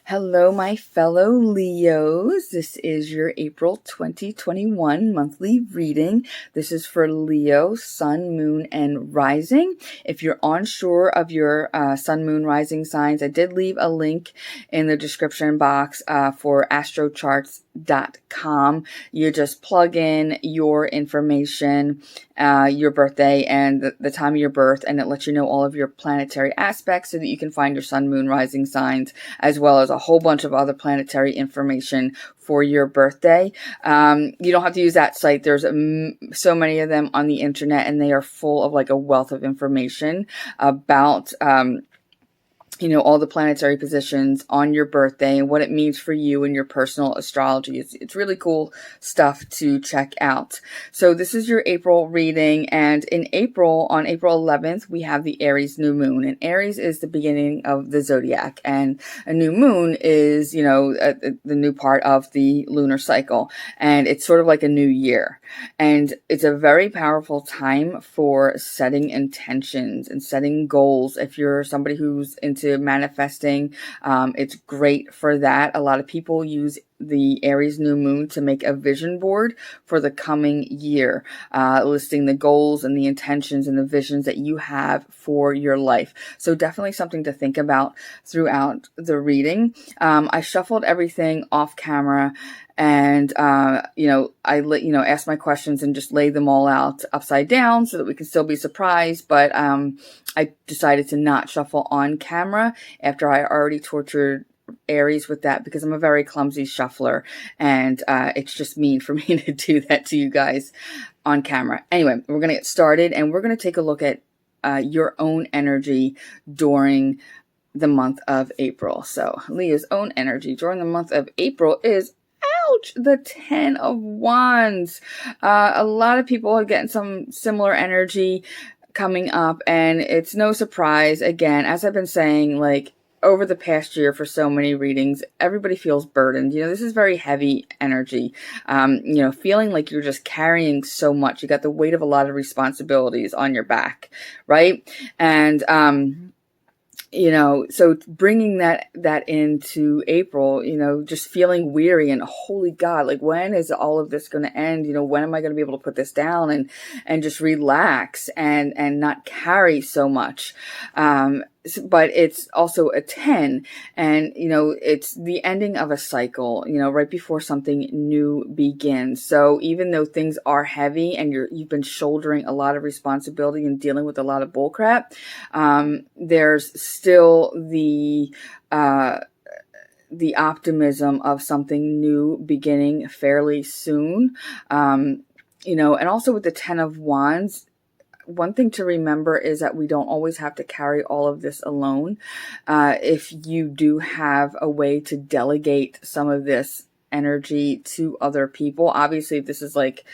Hello, my fellow Leos. This is your April 2021 monthly reading. This is for Leo, Sun, Moon, and Rising. If you're unsure of your Sun, Moon, Rising signs, I did leave a link in the description box for astrocharts.com. You just plug in your information, your birthday, and the time of your birth, and it lets you know all of your planetary aspects so that you can find your Sun, Moon, Rising signs, as well as a whole bunch of other planetary information for your birthday. You don't have to use that site. There's so many of them on the internet, and they are full of like a wealth of information about all the planetary positions on your birthday and what it means for you and your personal astrology. It's really cool stuff to check out. So this is your April reading, and on April 11th, we have the Aries new moon, and Aries is the beginning of the zodiac, and a new moon is, the new part of the lunar cycle, and it's sort of like a new year, and it's a very powerful time for setting intentions and setting goals. If you're somebody who's into manifesting, it's great for that. A lot of people use the Aries new moon to make a vision board for the coming year, listing the goals and the intentions and the visions that you have for your life. So definitely something to think about throughout the reading. I shuffled everything off camera, and I asked my questions and just laid them all out upside down so that we can still be surprised. But I decided to not shuffle on camera after I already tortured Aries with that, because I'm a very clumsy shuffler, and it's just mean for me to do that to you guys on camera. Anyway, we're going to get started, and we're going to take a look at your own energy during the month of April. So Leo's own energy during the month of April is, ouch, the 10 of Wands. A lot of people are getting some similar energy coming up, and it's no surprise. Again, as I've been saying, like, over the past year for so many readings, everybody feels burdened. This is very heavy energy. Feeling like you're just carrying so much. You got the weight of a lot of responsibilities on your back, right? And, so bringing that into April, just feeling weary and holy God, like, when is all of this going to end? When am I going to be able to put this down and just relax and not carry so much? But it's also a 10, and, it's the ending of a cycle, right before something new begins. So even though things are heavy and you've been shouldering a lot of responsibility and dealing with a lot of bullcrap, there's still the optimism of something new beginning fairly soon. And also with the 10 of Wands, one thing to remember is that we don't always have to carry all of this alone. If you do have a way to delegate some of this energy to other people, obviously if this is like,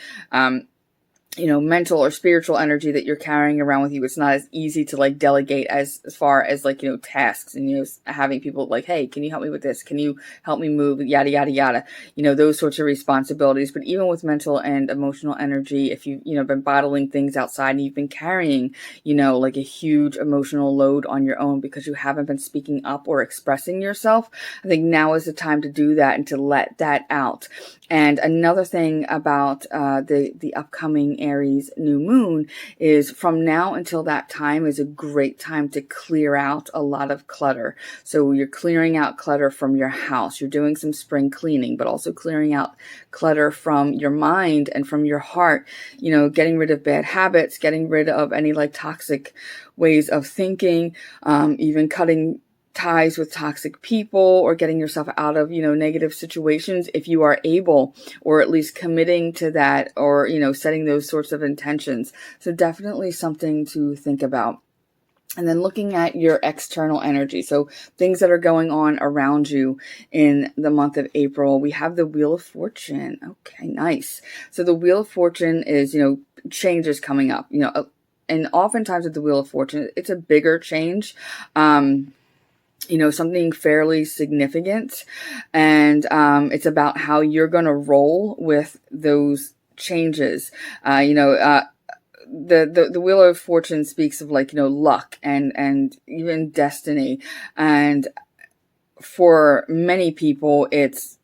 mental or spiritual energy that you're carrying around with you, it's not as easy to like delegate as far as like, tasks and, having people like, hey, can you help me with this? Can you help me move? Yada, yada, yada, those sorts of responsibilities. But even with mental and emotional energy, if you've, been bottling things outside and you've been carrying, like a huge emotional load on your own because you haven't been speaking up or expressing yourself, I think now is the time to do that and to let that out. And another thing about the upcoming Aries new moon is, from now until that time is a great time to clear out a lot of clutter. So you're clearing out clutter from your house. You're doing some spring cleaning, but also clearing out clutter from your mind and from your heart, getting rid of bad habits, getting rid of any like toxic ways of thinking, even cutting ties with toxic people or getting yourself out of, negative situations if you are able, or at least committing to that, or, setting those sorts of intentions. So definitely something to think about. And then looking at your external energy, so things that are going on around you in the month of April, we have the Wheel of Fortune. Okay, nice. So the Wheel of Fortune is, changes coming up, and oftentimes with the Wheel of Fortune, it's a bigger change. Something fairly significant, and it's about how you're going to roll with those changes. The Wheel of Fortune speaks of like, luck and even destiny, and for many people, it's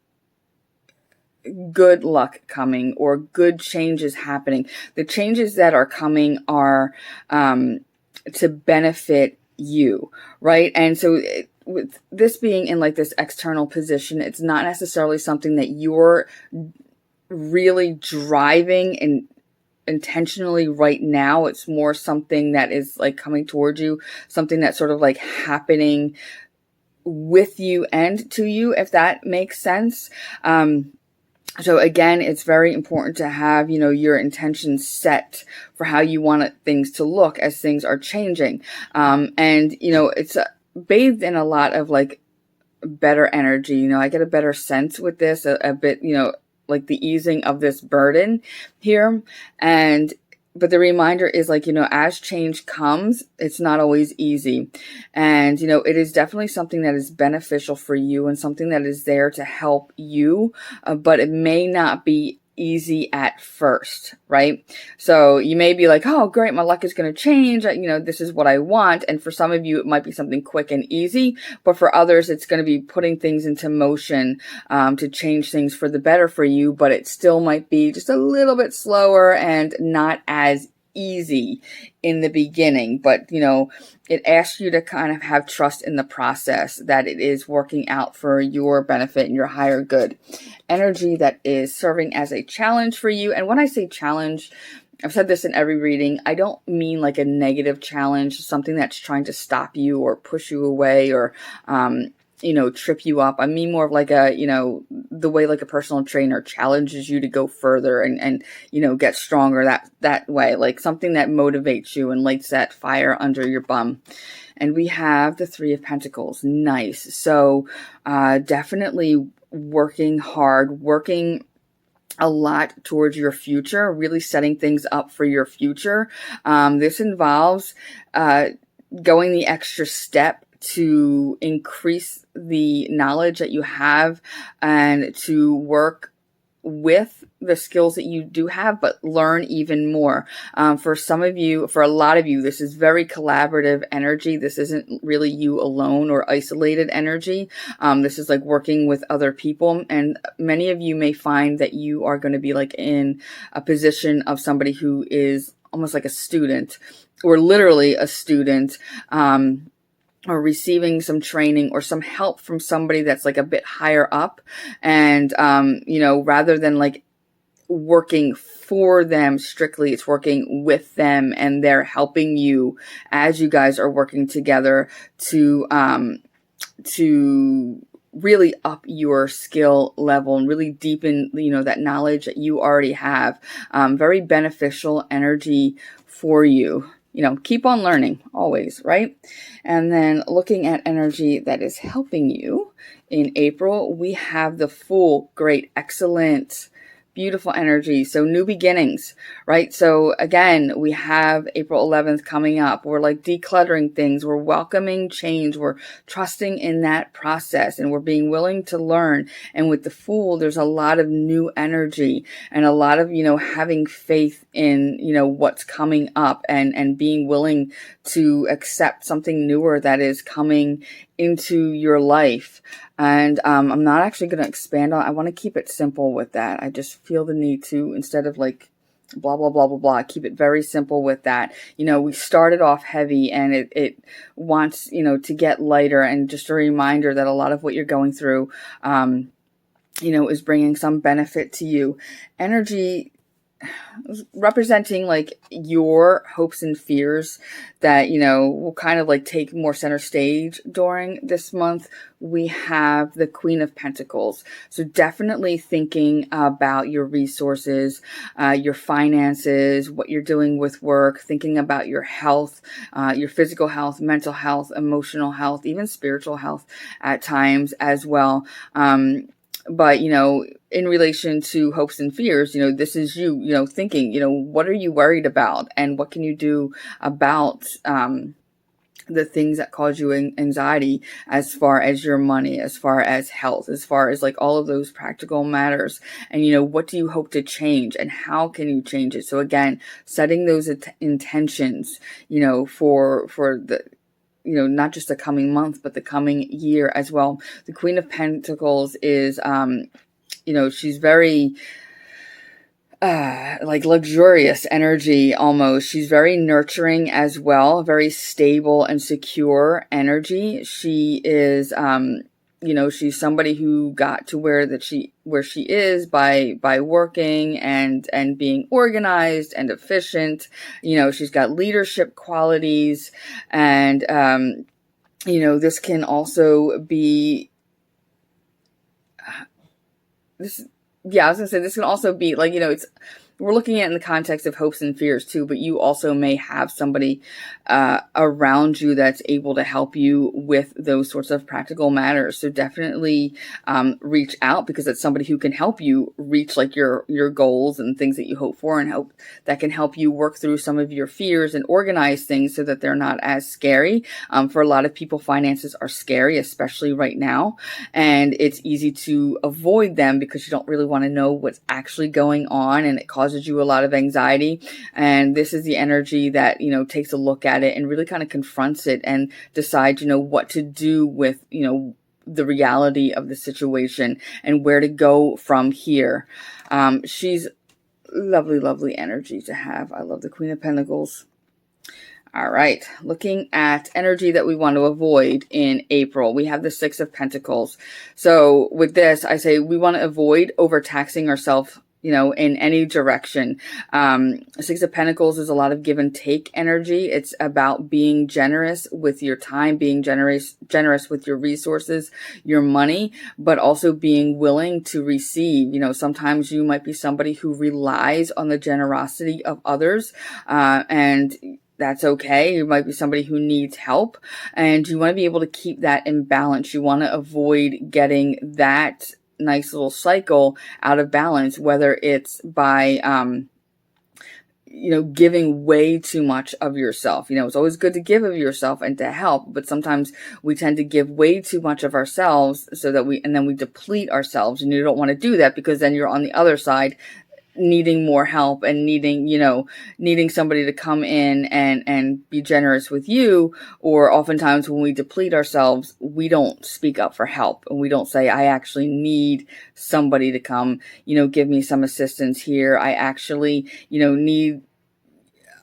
good luck coming or good changes happening. The changes that are coming are to benefit you, right? And so with this being in like this external position, it's not necessarily something that you're really driving and intentionally right now. It's more something that is like coming towards you, something that's sort of like happening with you and to you, if that makes sense. So again, it's very important to have, your intentions set for how you want things to look as things are changing. And, it's bathed in a lot of like better energy. I get a better sense with this, a bit, like the easing of this burden here. But the reminder is like, as change comes, it's not always easy. And, it is definitely something that is beneficial for you and something that is there to help you, but it may not be easy at first, right? So you may be like, oh, great, my luck is going to change. This is what I want. And for some of you, it might be something quick and easy, but for others, it's going to be putting things into motion to change things for the better for you, but it still might be just a little bit slower and not as easy in the beginning. But, it asks you to kind of have trust in the process, that it is working out for your benefit and your higher good. Energy that is serving as a challenge for you. And when I say challenge, I've said this in every reading, I don't mean like a negative challenge, something that's trying to stop you or push you away or, trip you up. I mean more of like the way like a personal trainer challenges you to go further and get stronger that way, like something that motivates you and lights that fire under your bum. And we have the Three of Pentacles. Nice. So, definitely working hard, working a lot towards your future, really setting things up for your future. This involves, going the extra step to increase the knowledge that you have and to work with the skills that you do have, but learn even more. For some of you, for a lot of you, this is very collaborative energy. This isn't really you alone or isolated energy. This is like working with other people. And many of you may find that you are going to be like in a position of somebody who is almost like a student or literally a student, or receiving some training or some help from somebody that's like a bit higher up. And, rather than like working for them strictly, it's working with them and they're helping you as you guys are working together to really up your skill level and really deepen, that knowledge that you already have. Very beneficial energy for you. Keep on learning always, right? And then looking at energy that is helping you in April, we have the Fool. Great, excellent, beautiful energy. So new beginnings, right? So again, we have April 11th coming up. We're like decluttering things. We're welcoming change. We're trusting in that process and we're being willing to learn. And with the Fool, there's a lot of new energy and a lot of, having faith in, what's coming up and being willing to accept something newer that is coming into your life. And I'm not actually going to expand on, I want to keep it simple with that. I just feel the need to, instead of like blah, blah, blah, blah, blah, keep it very simple with that. We started off heavy and it wants, to get lighter, and just a reminder that a lot of what you're going through, is bringing some benefit to you. Energy representing like your hopes and fears that, will kind of like take more center stage during this month. We have the Queen of Pentacles. So definitely thinking about your resources, your finances, what you're doing with work, thinking about your health, your physical health, mental health, emotional health, even spiritual health at times as well. But, in relation to hopes and fears, this is you, thinking, what are you worried about and what can you do about the things that cause you anxiety as far as your money, as far as health, as far as like all of those practical matters. And, what do you hope to change and how can you change it? So again, setting those intentions, for the not just the coming month, but the coming year as well. The Queen of Pentacles is, she's very, like luxurious energy almost. She's very nurturing as well, very stable and secure energy. She is, she's somebody who got to where she is by working and being organized and efficient. She's got leadership qualities, and this can also be this. Yeah, I was gonna say this can also be like, we're looking at it in the context of hopes and fears too, but you also may have somebody around you that's able to help you with those sorts of practical matters. So definitely reach out, because it's somebody who can help you reach like your goals and things that you hope for, and hope that can help you work through some of your fears and organize things so that they're not as scary. For a lot of people, finances are scary, especially right now, and it's easy to avoid them because you don't really want to know what's actually going on, and it causes you a lot of anxiety. And this is the energy that, takes a look at it and really kind of confronts it and decides, what to do with, the reality of the situation and where to go from here. She's lovely, lovely energy to have. I love the Queen of Pentacles. All right, looking at energy that we want to avoid in April, we have the Six of Pentacles. So with this, I say we want to avoid overtaxing ourselves, in any direction. Six of Pentacles is a lot of give and take energy. It's about being generous with your time, being generous with your resources, your money, but also being willing to receive. Sometimes you might be somebody who relies on the generosity of others, and that's okay. You might be somebody who needs help, and you want to be able to keep that in balance. You want to avoid getting that nice little cycle out of balance, whether it's by, giving way too much of yourself. It's always good to give of yourself and to help, but sometimes we tend to give way too much of ourselves and then we deplete ourselves, and you don't want to do that, because then you're on the other side needing more help and needing somebody to come in and be generous with you. Or oftentimes when we deplete ourselves, we don't speak up for help, and we don't say, I actually need somebody to come, give me some assistance here. I actually, need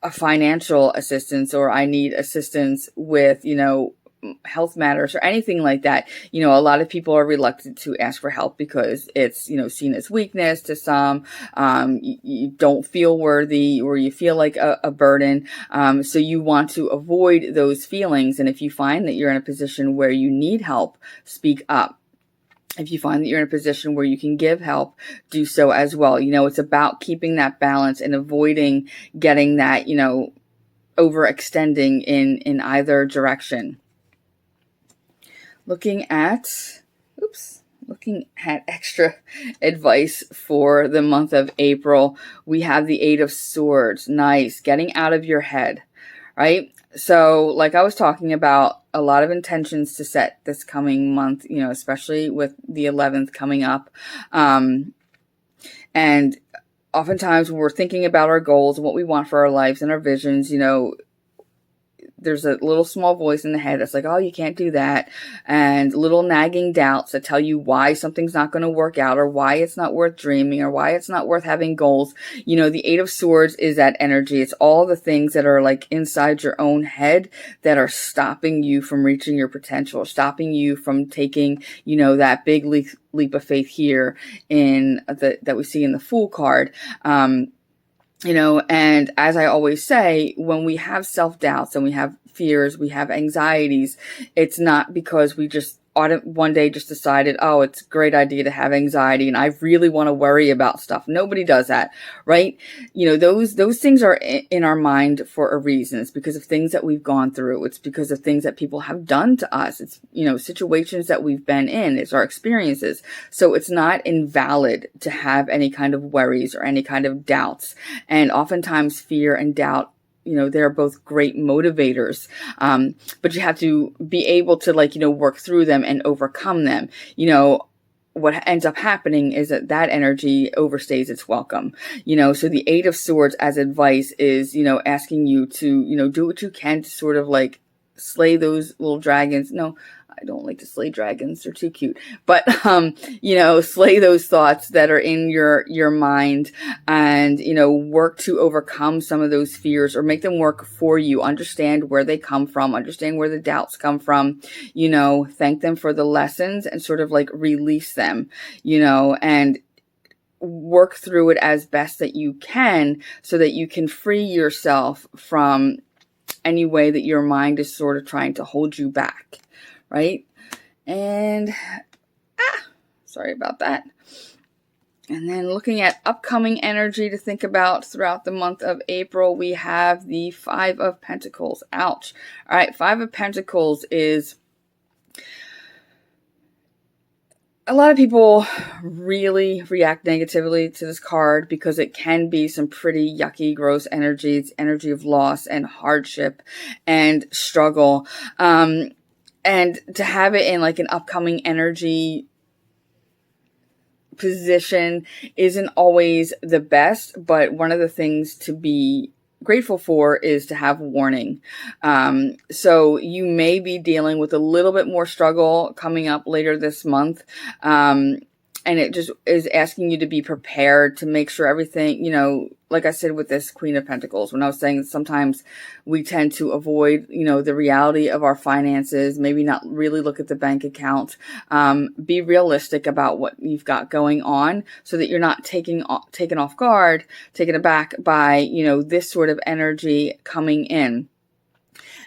a financial assistance, or I need assistance with, health matters or anything like that. A lot of people are reluctant to ask for help because it's, seen as weakness to some. You don't feel worthy, or you feel like a burden. So you want to avoid those feelings. And if you find that you're in a position where you need help, speak up. If you find that you're in a position where you can give help, do so as well. It's about keeping that balance and avoiding getting that, overextending in either direction. Looking at extra advice for the month of April, we have the Eight of Swords. Nice. Getting out of your head, right? So like I was talking about, a lot of intentions to set this coming month, especially with the 11th coming up. And oftentimes when we're thinking about our goals and what we want for our lives and our visions, there's a little small voice in the head that's like, oh, you can't do that. And little nagging doubts that tell you why something's not going to work out, or why it's not worth dreaming, or why it's not worth having goals. The Eight of Swords is that energy. It's all the things that are like inside your own head that are stopping you from reaching your potential, stopping you from taking, that big leap of faith here that we see in the Fool card. And as I always say, when we have self-doubts and we have fears, we have anxieties, it's not because we just one day just decided, oh, it's a great idea to have anxiety and I really want to worry about stuff. Nobody does that, right? Those things are in our mind for a reason. It's because of things that we've gone through. It's because of things that people have done to us. It's, situations that we've been in. It's our experiences. So it's not invalid to have any kind of worries or any kind of doubts. And oftentimes fear and doubt, they're both great motivators. But you have to be able to work through them and overcome them. What ends up happening is that energy overstays its welcome. So the Eight of Swords as advice is, asking you to, do what you can to sort of slay those little dragons. No, I don't like to slay dragons. They're too cute. But, slay those thoughts that are in your mind, and, work to overcome some of those fears, or make them work for you. Understand where they come from. Understand where the doubts come from. Thank them for the lessons, and sort of like release them, and work through it as best that you can, so that you can free yourself from any way that your mind is sort of trying to hold you back, right? And, sorry about that. And then looking at upcoming energy to think about throughout the month of April, we have the Five of Pentacles. Ouch. All right, Five of Pentacles is... a lot of people really react negatively to this card because it can be some pretty yucky, gross energy. It's energy of loss and hardship and struggle. And to have it in like an upcoming energy position isn't always the best, but one of the things to be grateful for is to have warning. So you may be dealing with a little bit more struggle coming up later this month. And it just is asking you to be prepared to make sure everything, like I said with this Queen of Pentacles, when I was saying sometimes we tend to avoid, the reality of our finances, maybe not really look at the bank account, be realistic about what you've got going on, so that you're not taken off guard, taken aback by, this sort of energy coming in.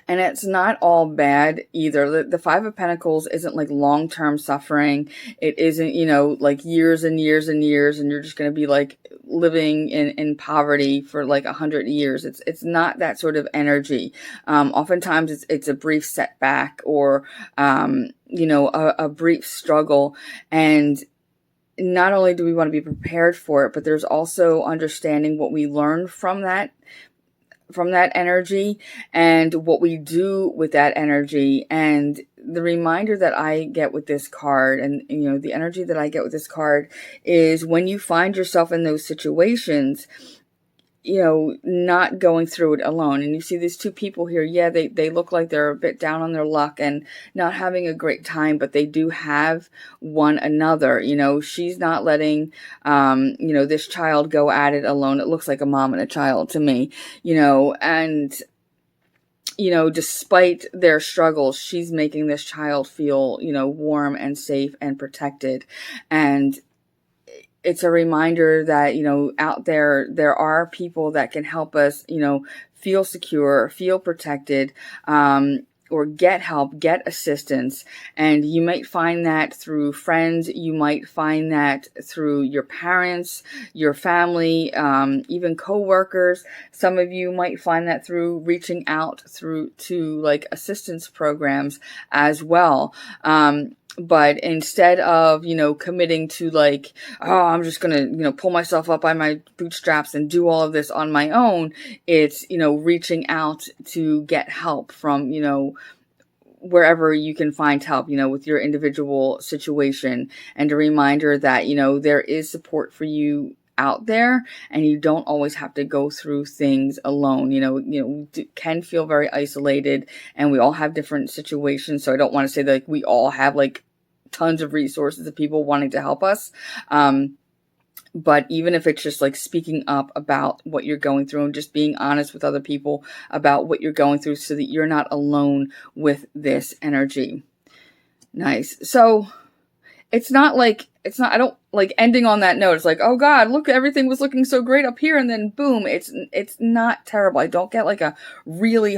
And it's not all bad either. The Five of Pentacles isn't like long-term suffering. It isn't, like years and years and years, and you're just going to be like living in poverty for like 100 years. It's not that sort of energy. Oftentimes it's a brief setback, or, a brief struggle. And not only do we want to be prepared for it, but there's also understanding what we learned from that energy, and what we do with that energy. And the reminder that I get with this card, and the energy that I get with this card, is when you find yourself in those situations, not going through it alone. And you see these two people here, they look like they're a bit down on their luck and not having a great time, but they do have one another. She's not letting, this child go at it alone. It looks like a mom and a child to me, and, despite their struggles, she's making this child feel, warm and safe and protected. And it's a reminder that, out there are people that can help us, feel secure, feel protected, or get help, get assistance. And you might find that through friends. You might find that through your parents, your family, even coworkers. Some of you might find that through reaching out to like assistance programs as well. But instead of, committing to like, oh, I'm just going to, pull myself up by my bootstraps and do all of this on my own, it's, reaching out to get help from, wherever you can find help, with your individual situation. And a reminder that, there is support for you out there, and you don't always have to go through things alone. We can feel very isolated, and we all have different situations. So I don't want to say that like, we all have like tons of resources of people wanting to help us. But even if it's just like speaking up about what you're going through, and just being honest with other people about what you're going through, so that you're not alone with this energy. Nice. So I don't like ending on that note. It's like, oh God, look, everything was looking so great up here, and then boom, it's not terrible. I don't get like a really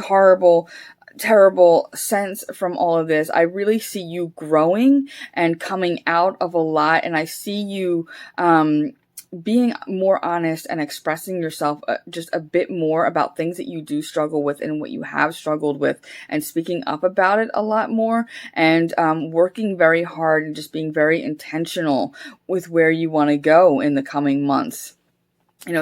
terrible sense from all of this. I really see you growing and coming out of a lot, and I see you being more honest and expressing yourself just a bit more about things that you do struggle with and what you have struggled with, and speaking up about it a lot more, and working very hard and just being very intentional with where you want to go in the coming months.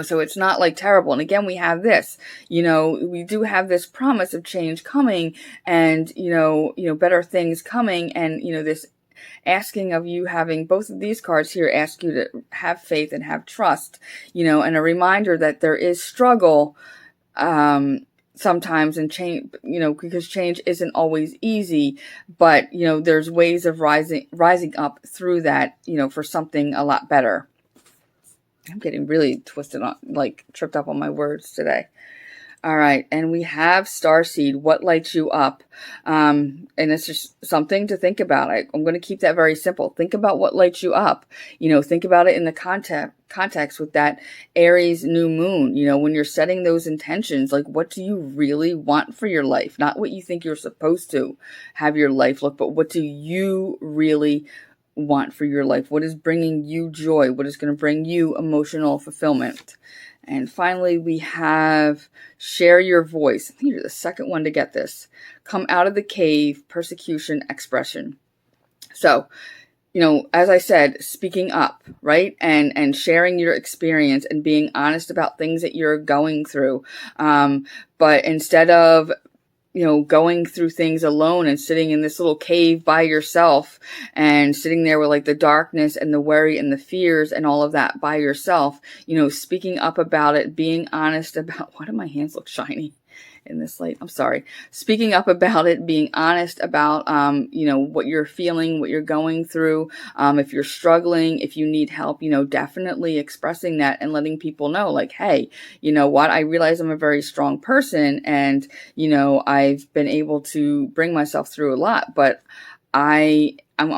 So it's not like terrible. And again, we have this, we do have this promise of change coming, and, better things coming. And, this asking of you, having both of these cards here ask you to have faith and have trust, and a reminder that there is struggle, sometimes, and change, because change isn't always easy, but, there's ways of rising up through that, for something a lot better. I'm getting really twisted on, like, tripped up on my words today. All right, and we have Starseed, what lights you up? And it's just something to think about. I'm going to keep that very simple. Think about what lights you up. Think about it in the context with that Aries new moon. When you're setting those intentions, like, what do you really want for your life? Not what you think you're supposed to have your life look, but what do you really want for your life? What is bringing you joy? What is going to bring you emotional fulfillment? And finally, we have share your voice. I think you're the second one to get this. Come out of the cave, persecution, expression. So, as I said, speaking up, right? And sharing your experience and being honest about things that you're going through. But instead of going through things alone and sitting in this little cave by yourself and sitting there with, like, the darkness and the worry and the fears and all of that by yourself, speaking up about it, being honest about, why do my hands look shiny in this light? I'm sorry. Speaking up about it, being honest about, what you're feeling, what you're going through. If you're struggling, if you need help, definitely expressing that and letting people know, like, hey, you know what? I realize I'm a very strong person, and, I've been able to bring myself through a lot, but I'm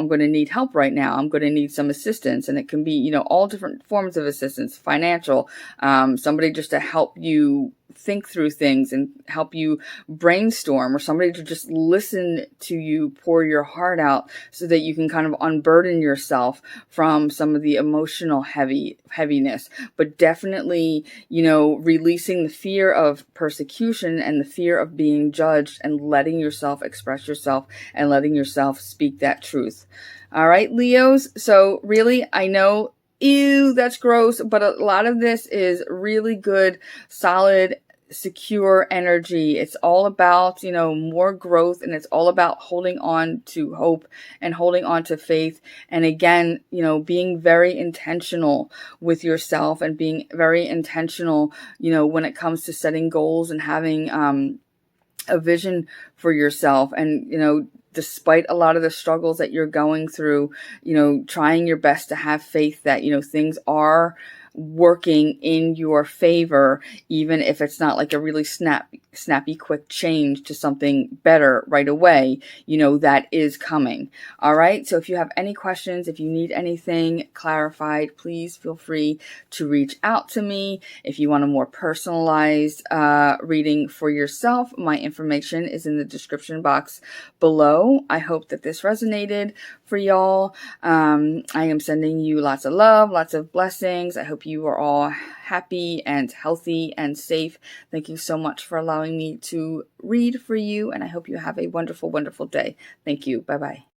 going to need help right now. I'm going to need some assistance. And it can be, all different forms of assistance, financial, somebody just to help you think through things and help you brainstorm, or somebody to just listen to you pour your heart out so that you can kind of unburden yourself from some of the emotional heaviness. But definitely, releasing the fear of persecution and the fear of being judged, and letting yourself express yourself and letting yourself speak that truth. All right, Leos. So really, I know, ew, that's gross, but a lot of this is really good, solid, secure energy. It's all about, more growth, and it's all about holding on to hope and holding on to faith. And again, being very intentional with yourself, and being very intentional, when it comes to setting goals and having a vision for yourself. And, despite a lot of the struggles that you're going through, trying your best to have faith that, things are working in your favor, even if it's not like a really snappy, quick change to something better right away, that is coming. All right. So if you have any questions, if you need anything clarified, please feel free to reach out to me. If you want a more personalized reading for yourself, my information is in the description box below. I hope that this resonated for y'all. I am sending you lots of love, lots of blessings. I hope you are all happy and healthy and safe. Thank you so much for allowing me to read for you, and I hope you have a wonderful, wonderful day. Thank you. Bye-bye.